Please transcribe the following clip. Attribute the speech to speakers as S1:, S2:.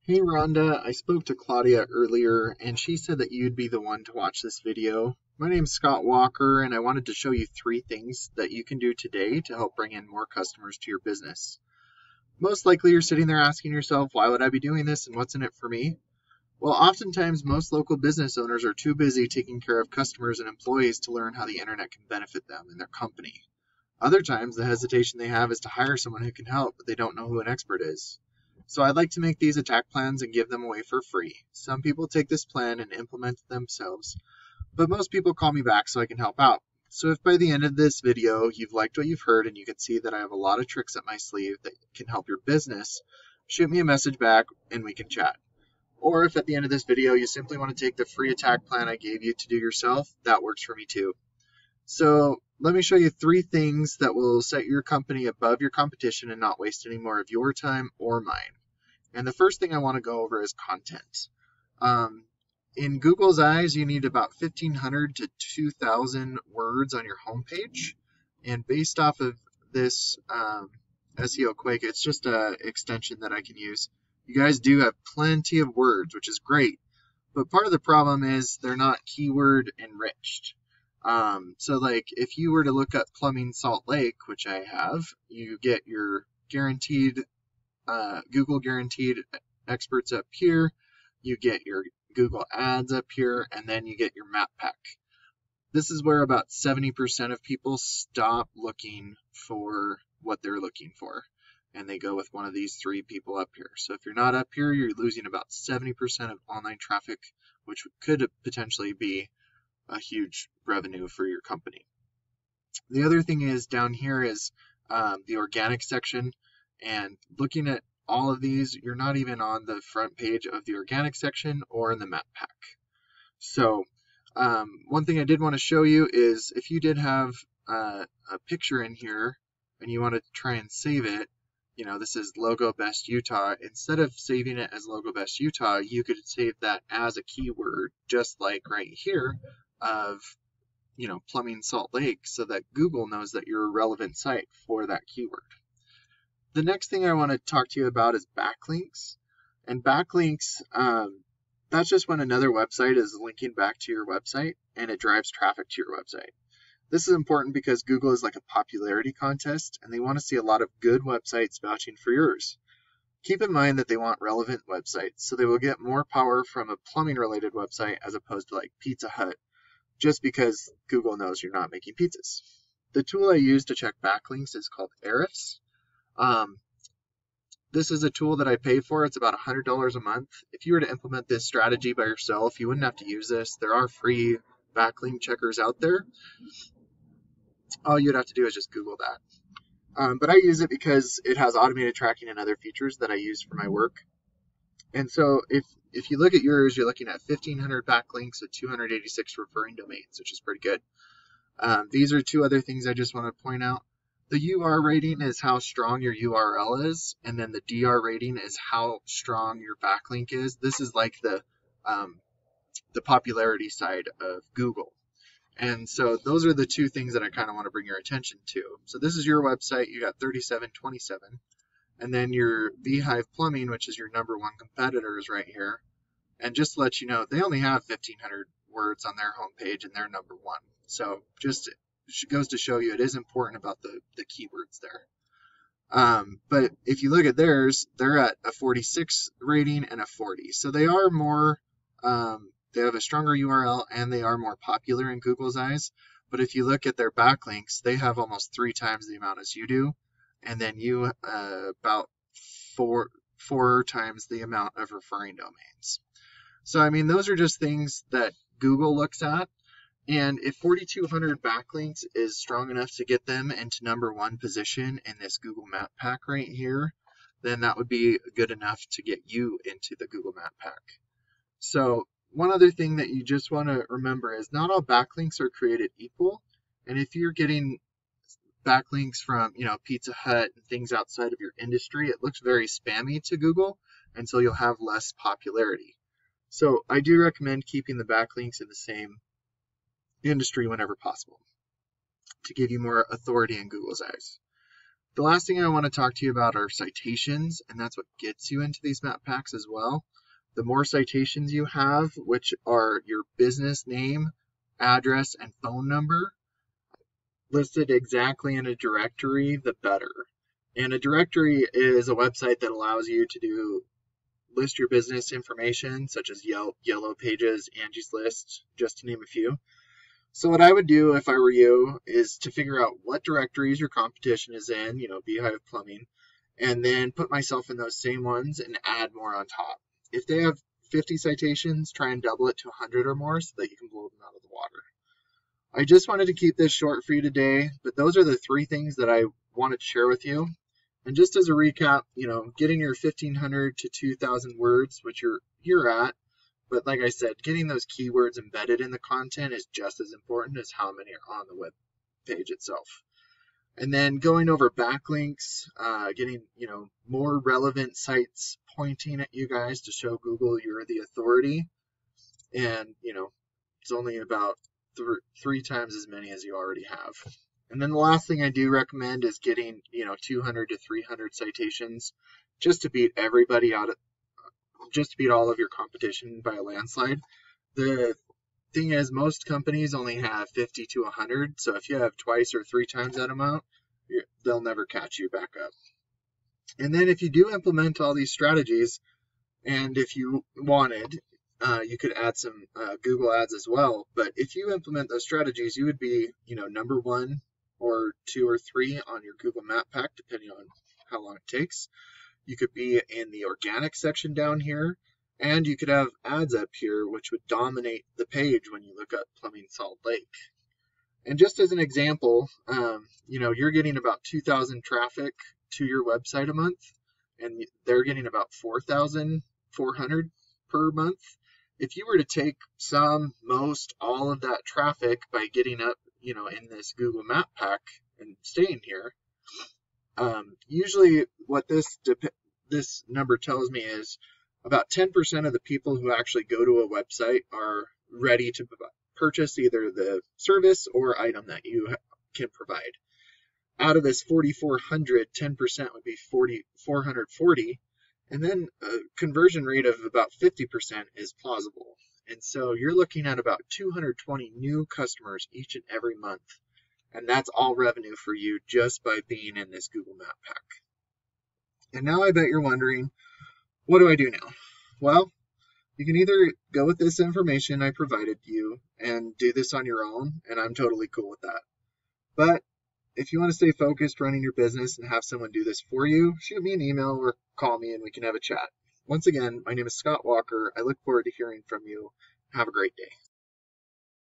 S1: Hey Rhonda, I spoke to Claudia earlier and she said that you'd be the one to watch this video. My name's Scott Walker and I wanted to show you 3 things that you can do today to help bring in more customers to your business. Most likely you're sitting there asking yourself, why would I be doing this and what's in it for me? Well, oftentimes most local business owners are too busy taking care of customers and employees to learn how the internet can benefit them and their company. Other times the hesitation they have is to hire someone who can help, but they don't know who an expert is. So I'd like to make these attack plans and give them away for free. Some people take this plan and implement it themselves, but most people call me back so I can help out. So if by the end of this video you've liked what you've heard and you can see that I have a lot of tricks up my sleeve that can help your business, shoot me a message back and we can chat. Or if at the end of this video you simply want to take the free attack plan I gave you to do yourself, that works for me too. So let me show you 3 things that will set your company above your competition and not waste any more of your time or mine. And the first thing I want to go over is content. In Google's eyes, you need about 1,500 to 2,000 words on your homepage. And based off of this SEO Quake, it's just an extension that I can use. You guys do have plenty of words, which is great. But part of the problem is they're not keyword enriched. So like if you were to look up plumbing Salt Lake, which I have, you get your guaranteed Google guaranteed experts up here, you get your Google ads up here, and then you get your map pack. This is where about 70% of people stop looking for what they're looking for, and they go with one of these 3 people up here. So if you're not up here, you're losing about 70% of online traffic, which could potentially be a huge revenue for your company. The other thing is down here is the organic section, and looking at all of these, you're not even on the front page of the organic section or in the map pack. So one thing I did want to show you is if you did have a picture in here and you want to try and save it, this is Logo Best Utah. Instead of saving it as Logo Best Utah, you could save that as a keyword, just like right here of plumbing Salt Lake, so that Google knows that you're a relevant site for that keyword. The next thing I want to talk to you about is backlinks. And backlinks, that's just when another website is linking back to your website and it drives traffic to your website. This is important because Google is like a popularity contest and they want to see a lot of good websites vouching for yours. Keep in mind that they want relevant websites, so they will get more power from a plumbing related website as opposed to like Pizza Hut, just because Google knows you're not making pizzas. The tool I use to check backlinks is called Ahrefs. This is a tool that I pay for. It's about $100 a month. If you were to implement this strategy by yourself, you wouldn't have to use this. There are free backlink checkers out there. All you'd have to do is just Google that. But I use it because it has automated tracking and other features that I use for my work. And so if you look at yours, you're looking at 1,500 backlinks with 286 referring domains, which is pretty good. These are 2 other things I just want to point out. The UR rating is how strong your URL is, and then the DR rating is how strong your backlink is. This is like the popularity side of Google. And so those are the 2 things that I kind of want to bring your attention to. So this is your website. You got 3727. And then your Beehive Plumbing, which is your #1 competitor, is right here. And just to let you know, they only have 1,500 words on their homepage and they're #1. So just goes to show you it is important about the keywords there. But if you look at theirs, they're at a 46 rating and a 40. So they are more, they have a stronger URL and they are more popular in Google's eyes. But if you look at their backlinks, they have almost 3 times the amount as you do. And then you about 4 times the amount of referring domains. So, I mean, those are just things that Google looks at. And if 4,200 backlinks is strong enough to get them into #1 position in this Google Map Pack right here, then that would be good enough to get you into the Google Map Pack. So one other thing that you just want to remember is not all backlinks are created equal. And if you're getting backlinks from, Pizza Hut and things outside of your industry, it looks very spammy to Google, and so you'll have less popularity. So I do recommend keeping the backlinks in the same industry whenever possible to give you more authority in Google's eyes. The last thing I want to talk to you about are citations, and that's what gets you into these map packs as well. The more citations you have, which are your business name, address, and phone number, listed exactly in a directory, the better. And a directory is a website that allows you to list your business information, such as Yelp, Yellow Pages, Angie's List, just to name a few. So what I would do if I were you is to figure out what directories your competition is in, Beehive Plumbing, and then put myself in those same ones and add more on top. If they have 50 citations, try and double it to 100 or more so that you can blow them out of the water. I just wanted to keep this short for you today, but those are the 3 things that I wanted to share with you. And just as a recap, getting your 1,500 to 2,000 words, which you're at, but like I said, getting those keywords embedded in the content is just as important as how many are on the web page itself. And then going over backlinks, getting, more relevant sites pointing at you guys to show Google you're the authority. And, it's only about 3 times as many as you already have. And then the last thing I do recommend is getting, 200 to 300 citations just to beat everybody just to beat all of your competition by a landslide. The thing is, most companies only have 50 to 100, so if you have twice or 3 times that amount, they'll never catch you back up. And then if you do implement all these strategies, and if you wanted, you could add some Google ads as well, but if you implement those strategies, you would be, number 1 or 2 or 3 on your Google Map Pack, depending on how long it takes. You could be in the organic section down here, and you could have ads up here, which would dominate the page when you look up Plumbing Salt Lake. And just as an example, you're getting about 2,000 traffic to your website a month, and they're getting about 4,400 per month. If you were to take most, all of that traffic by getting up, in this Google Map Pack and staying here, usually what this number tells me is about 10% of the people who actually go to a website are ready to purchase either the service or item that you can provide. Out of this 4,400, 10% would be 440, and then a conversion rate of about 50% is plausible. And so you're looking at about 220 new customers each and every month. And that's all revenue for you just by being in this Google Map Pack. And now I bet you're wondering, what do I do now? Well, you can either go with this information I provided you and do this on your own, and I'm totally cool with that. But if you want to stay focused running your business and have someone do this for you, shoot me an email or call me and we can have a chat. Once again, my name is Scott Walker. I look forward to hearing from you. Have a great day.